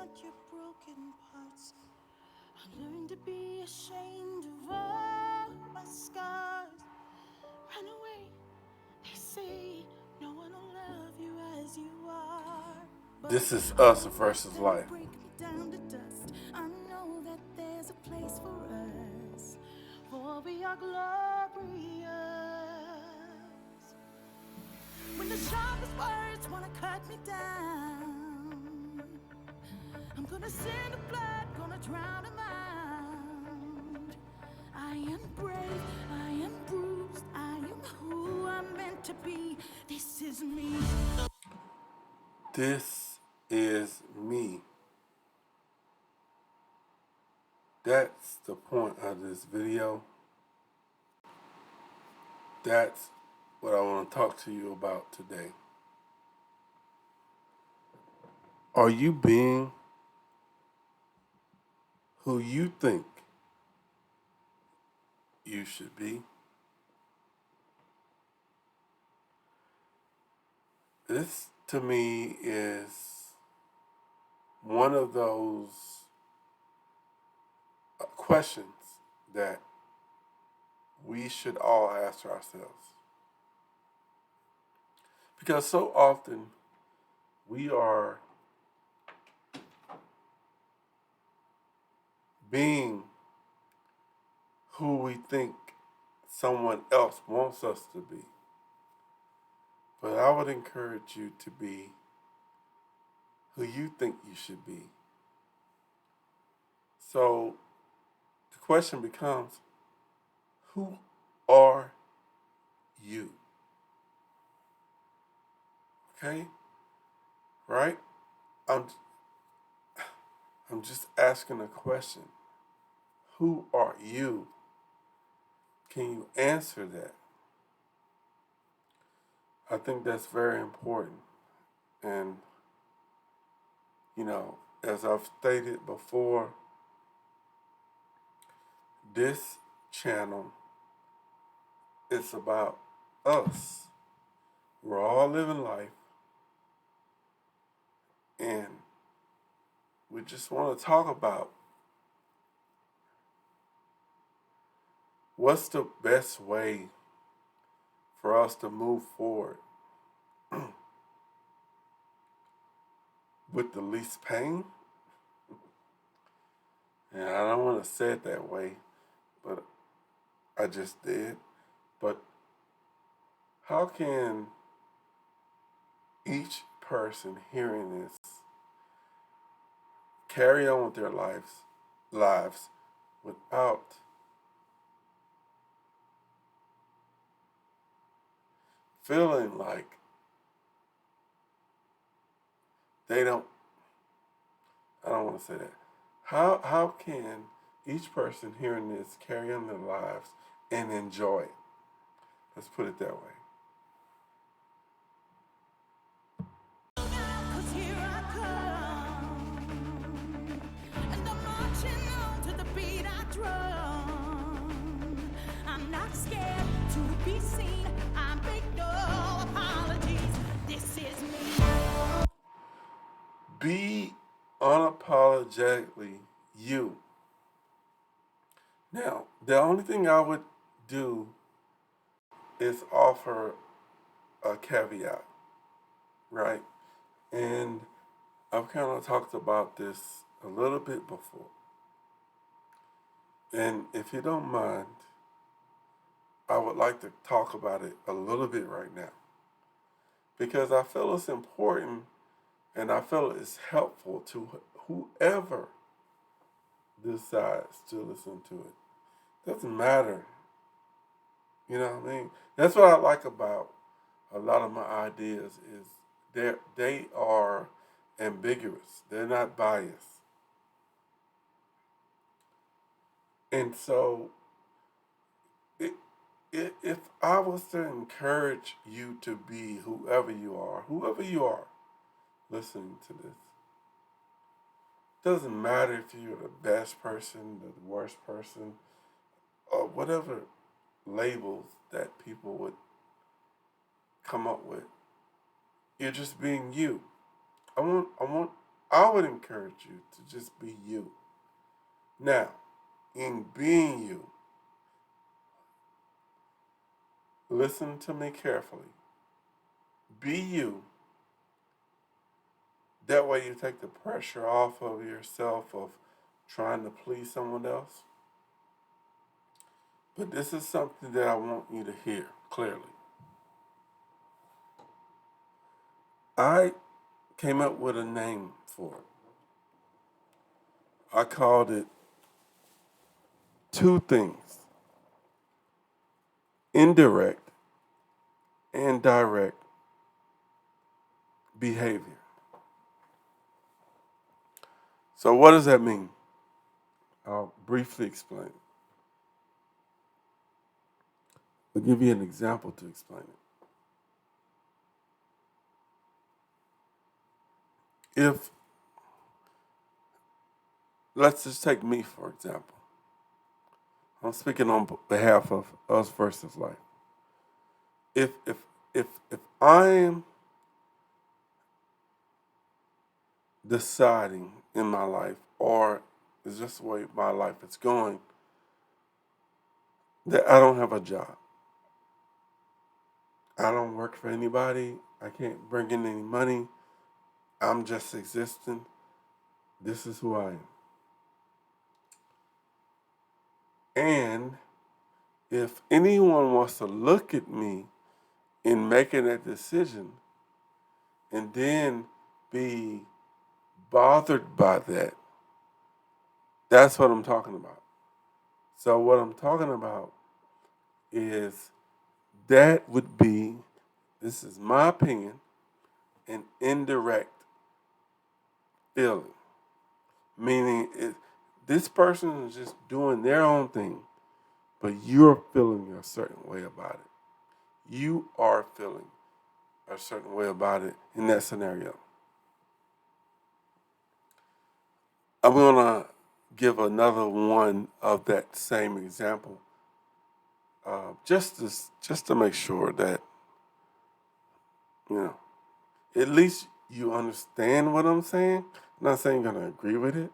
not your broken parts. I learned to be ashamed of all my scars. Run away, they say no one will love you as you are. This is us versus life. Break me down to dust. I know that there's a place for us, for we are glorious. When the sharpest words wanna cut me down, I'm gonna send the blood, gonna drown them out. I am brave, I am bruised, I am who I'm meant to be. This is me. This is me. That's the point of this video. That's what I want to talk to you about today. Are you being who you think you should be? This, to me, is one of those questions that we should all ask ourselves. Because so often we are being who we think someone else wants us to be. But I would encourage you to be who you think you should be. So the question becomes, who are you? Okay? Right? I'm just asking a question. Who are you? Can you answer that? I think that's very important. And, as I've stated before, this channel is about us. We're all living life, and we just want to talk about what's the best way for us to move forward with the least pain. And I don't want to say it that way, but I just did. But how can each person hearing this carry on with their lives without feeling like they don't, I don't want to say that. How can each person hearing this carry on their lives and enjoy it? Let's put it that way. I'm not scared to be seen. I make no apologies. This is me. Be unapologetically you. Now, the only thing I would do is offer a caveat, right? And I've kind of talked about this a little bit before. And if you don't mind, I would like to talk about it a little bit right now. Because I feel it's important and I feel it's helpful to whoever decides to listen to it. Doesn't matter. You know what I mean? That's what I like about a lot of my ideas is they are ambiguous. They're not biased. And so if I was to encourage you to be whoever you are listening to this, doesn't matter if you're the best person, the worst person, or whatever labels that people would come up with. You're just being you. I would encourage you to just be you. Now, in being you, listen to me carefully. Be you. That way you take the pressure off of yourself of trying to please someone else. But this is something that I want you to hear clearly. I came up with a name for it. I called it two things: indirect and direct behavior. So, what does that mean? I'll briefly explain it. I'll give you an example to explain it. If, let's just take me for example. I'm speaking on behalf of us versus life. If if if I'm deciding in my life, or it's just the way my life is going, that I don't have a job, I don't work for anybody, I can't bring in any money, I'm just existing. This is who I am. And if anyone wants to look at me in making that decision and then be bothered by that, that's what I'm talking about. So, what I'm talking about is that would be, this is my opinion, an indirect feeling. Meaning, this person is just doing their own thing, but you're feeling a certain way about it. You are feeling a certain way about it in that scenario. I'm going to give another one of that same example, just to make sure that, you know, at least you understand what I'm saying. I'm not saying you're going to agree with it,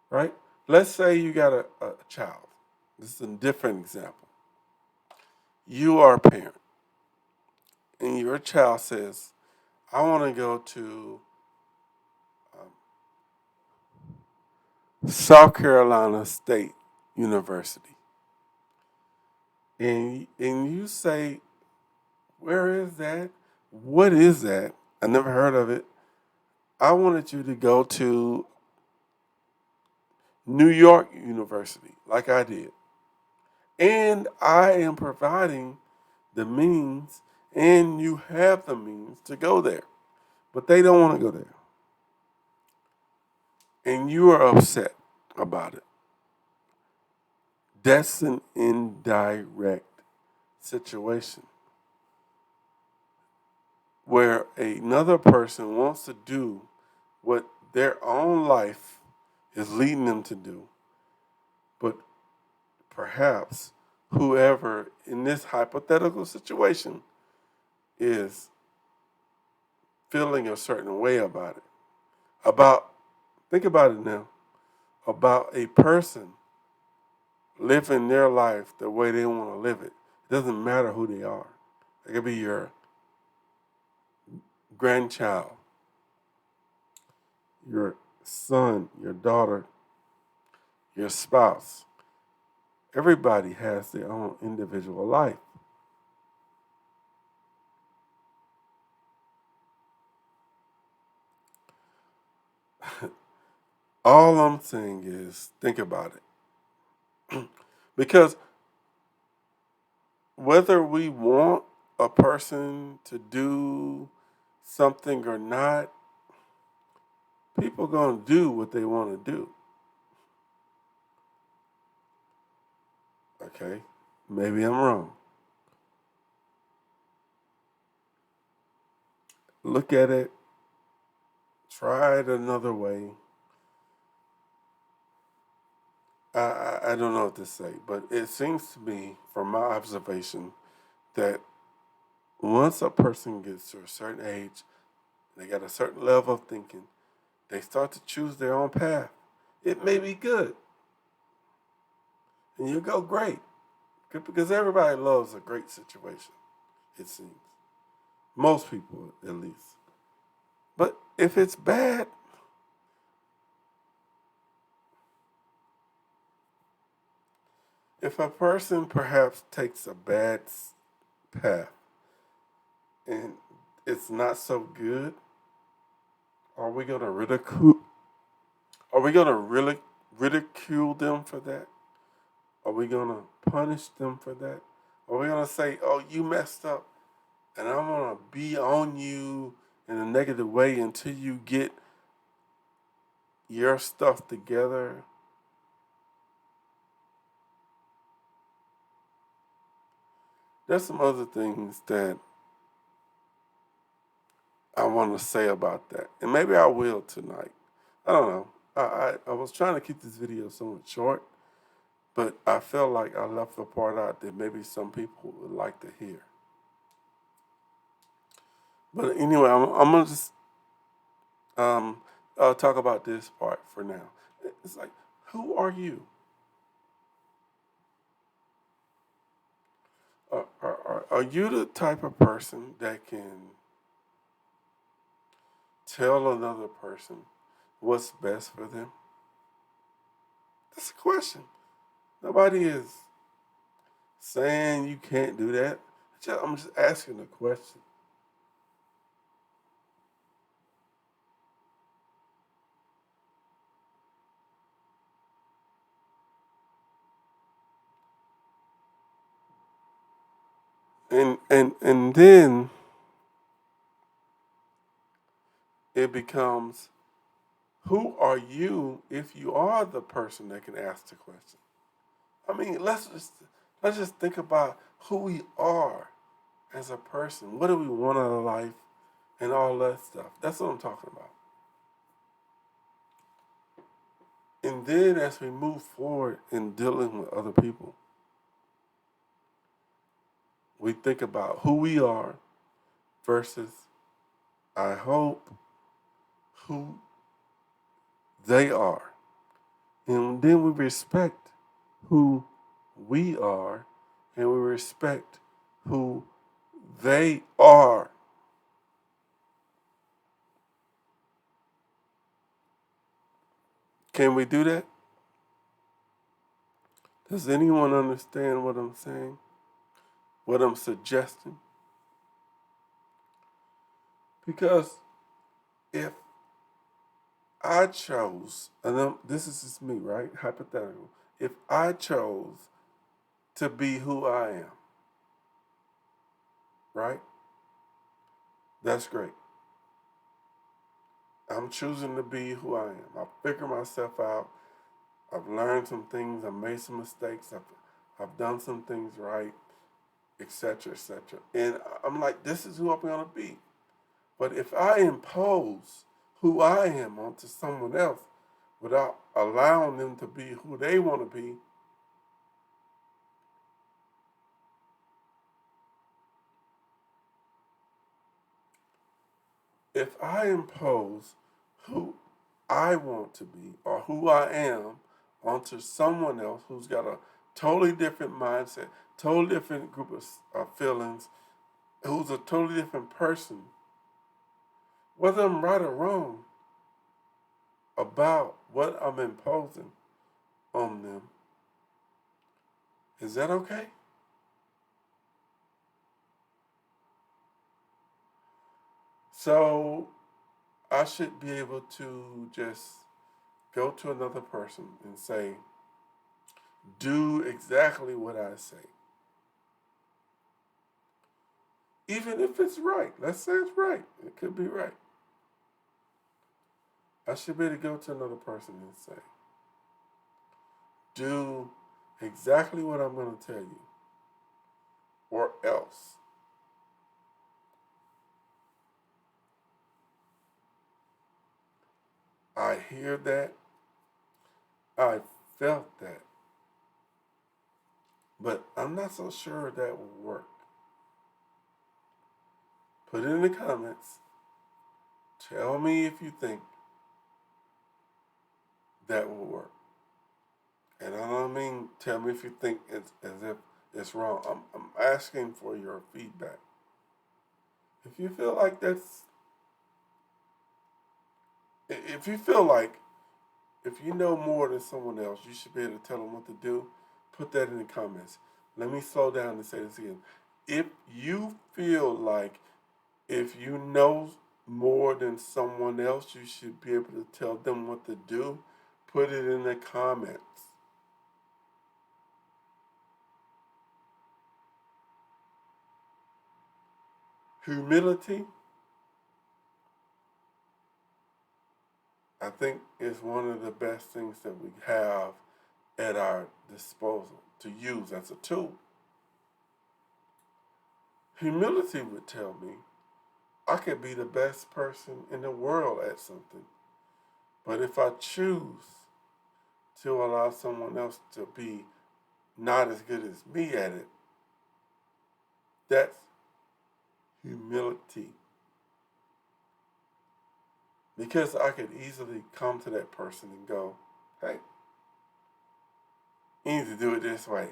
right? Let's say you got a child. This is a different example. You are a parent, and your child says, I want to go to South Carolina State University. And you say, where is that? What is that? I never heard of it. I wanted you to go to New York University, like I did. And I am providing the means, and you have the means to go there. But they don't want to go there. And you are upset about it. That's an indirect situation where another person wants to do what their own life is leading them to do, but perhaps whoever in this hypothetical situation is feeling a certain way about it. About, think about it now, about a person living their life the way they want to live it. It doesn't matter who they are. It could be your grandchild, your son, your daughter, your spouse. Everybody has their own individual life. All I'm saying is think about it. Because whether we want a person to do something or not, people going to do what they want to do. Okay? Maybe I'm wrong. Look at it, try it another way. I don't know what to say, but it seems to me, from my observation, that once a person gets to a certain age, they got a certain level of thinking, they start to choose their own path. It may be good, and you go great, because everybody loves a great situation, it seems. Most people, at least. But if it's bad, if a person perhaps takes a bad path and it's not so good, are we going to ridicule? Are we going to really ridicule them for that? Are we going to punish them for that? Are we going to say, "Oh, you messed up, and I'm going to be on you in a negative way until you get your stuff together"? There's some other things that I want to say about that, and maybe I will tonight. I don't know. I was trying to keep this video somewhat short, but I felt like I left the part out that maybe some people would like to hear. But anyway, I'm gonna just um, talk about this part for now. It's like, who are you? Are you the type of person that can tell another person what's best for them? That's a question. Nobody is saying you can't do that. I'm just asking a question. And then it becomes, who are you if you are the person that can ask the question? I mean, let's just think about who we are as a person. What do we want out of life and all that stuff? That's what I'm talking about. And then as we move forward in dealing with other people, we think about who we are versus, I hope, who they are. And then we respect who we are, and we respect who they are. Can we do that? Does anyone understand what I'm saying? What I'm suggesting? Because if I chose, and this is just me, right? Hypothetical. If I chose to be who I am, right? That's great. I'm choosing to be who I am. I figure myself out. I've learned some things. I've made some mistakes. I've done some things right, etc., etc. And I'm like, this is who I'm gonna be. But if I impose who I am onto someone else without allowing them to be who they want to be, if I impose who I want to be or who I am onto someone else who's got a totally different mindset, totally different group of feelings, who's a totally different person, whether I'm right or wrong about what I'm imposing on them, is that okay? So I should be able to just go to another person and say, do exactly what I say. Even if it's right. Let's say it's right. It could be right. I should be able to go to another person and say, do exactly what I'm going to tell you, or else. I hear that. I felt that. But I'm not so sure that will work. Put it in the comments. Tell me if you think that will work. And I don't mean tell me if you think it's as if it's wrong. I'm asking for your feedback. If you feel like if you feel like if you know more than someone else, you should be able to tell them what to do. Put that in the comments. Let me slow down and say this again. If you feel like if you know more than someone else, you should be able to tell them what to do. Put it in the comments. Humility, I think, is one of the best things that we have at our disposal to use as a tool. Humility would tell me I could be the best person in the world at something, but if I choose to allow someone else to be not as good as me at it, that's humility. Because I could easily come to that person and go, hey, you need to do it this way.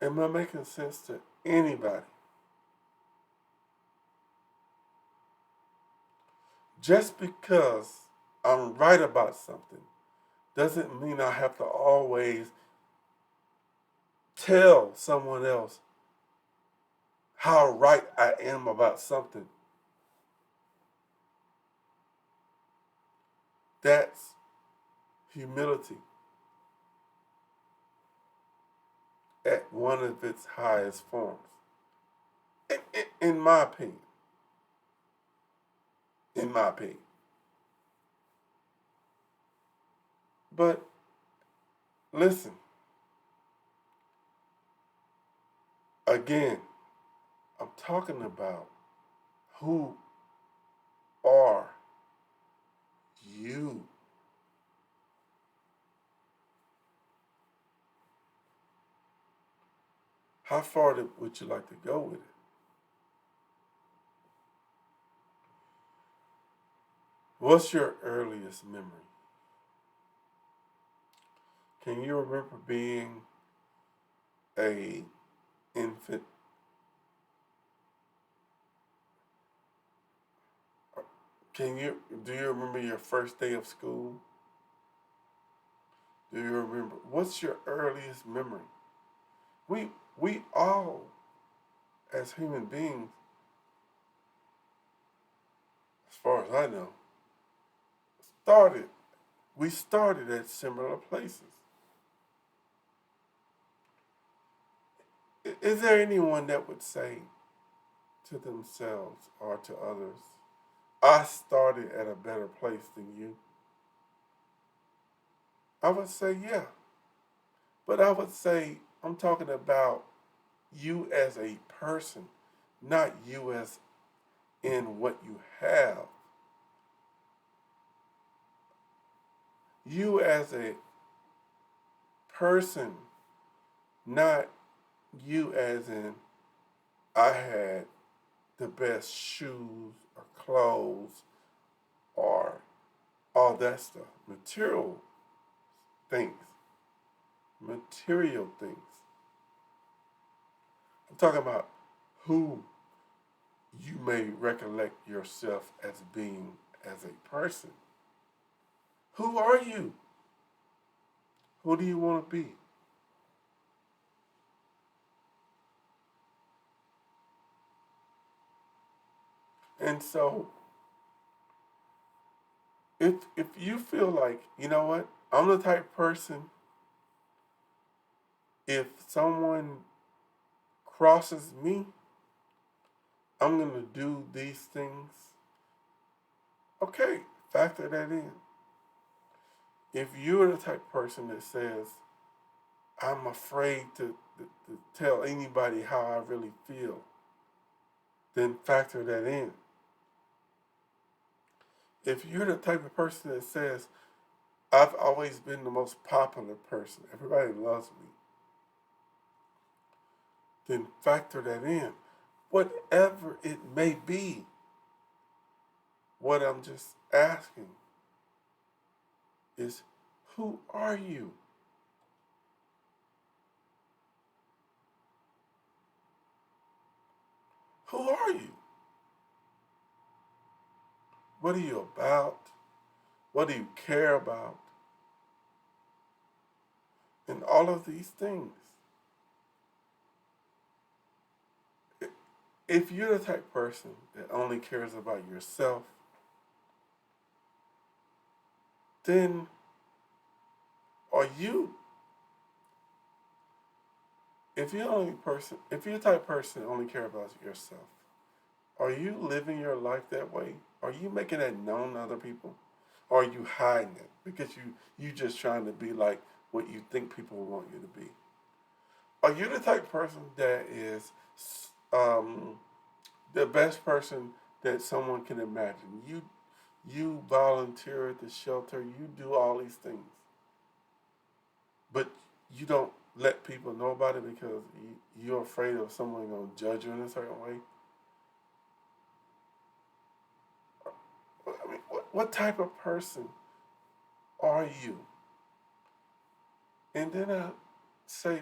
Am I making sense to anybody? Just because I'm right about something doesn't mean I have to always tell someone else how right I am about something. That's humility at one of its highest forms, in my opinion. In my opinion. But listen, again, I'm talking about who are you? How far would you like to go with it? What's your earliest memory? Can you remember being a infant? Do you remember your first day of school? Do you remember what's your earliest memory? We all as human beings, as far as I know, started we started at similar places. Is there anyone that would say to themselves or to others, I started at a better place than you? I would say, yeah. But I would say, I'm talking about you as a person, not you as in what you have. You as a person, not you as in I had the best shoes or clothes or all that stuff. Things. Material things. I'm talking about who you may recollect yourself as being as a person. Who are you? Who do you want to be? And so if you feel like, you know what, I'm the type of person, if someone crosses me, I'm gonna do these things. Okay, factor that in. If you're the type of person that says, I'm afraid to tell anybody how I really feel, then factor that in. If you're the type of person that says, I've always been the most popular person, everybody loves me, then factor that in. Whatever it may be, what I'm just asking is, who are you? Who are you? What are you about? What do you care about? And all of these things. If you're the type of person that only cares about yourself, then are you, if you're the type of person that only care about yourself, are you living your life that way? Are you making that known to other people? Or are you hiding it because you just trying to be like what you think people want you to be? Are you the type of person that is um, the best person that someone can imagine? You volunteer at the shelter, you do all these things, but you don't let people know about it because you're afraid of someone going to judge you in a certain way. I mean, what type of person are you? And then I say,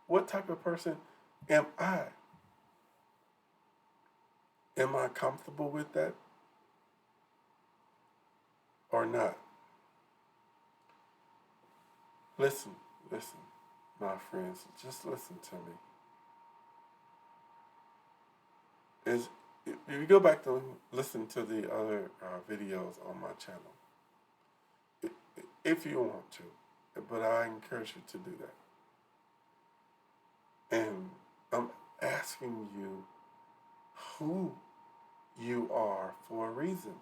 what type of person am I? Am I comfortable with that or not? Listen, listen, my friends, just listen to me. Is if you go back to listen to the other videos on my channel, if you want to, but I encourage you to do that. And I'm asking you who you are for a reason.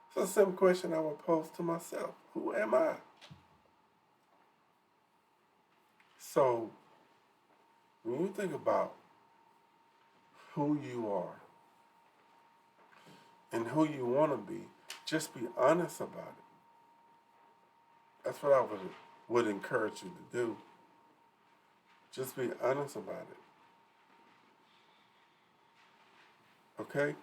It's a simple question I would pose to myself. Who am I? So when you think about who you are and who you want to be, just be honest about it. That's what I would encourage you to do. Just be honest about it. Okay?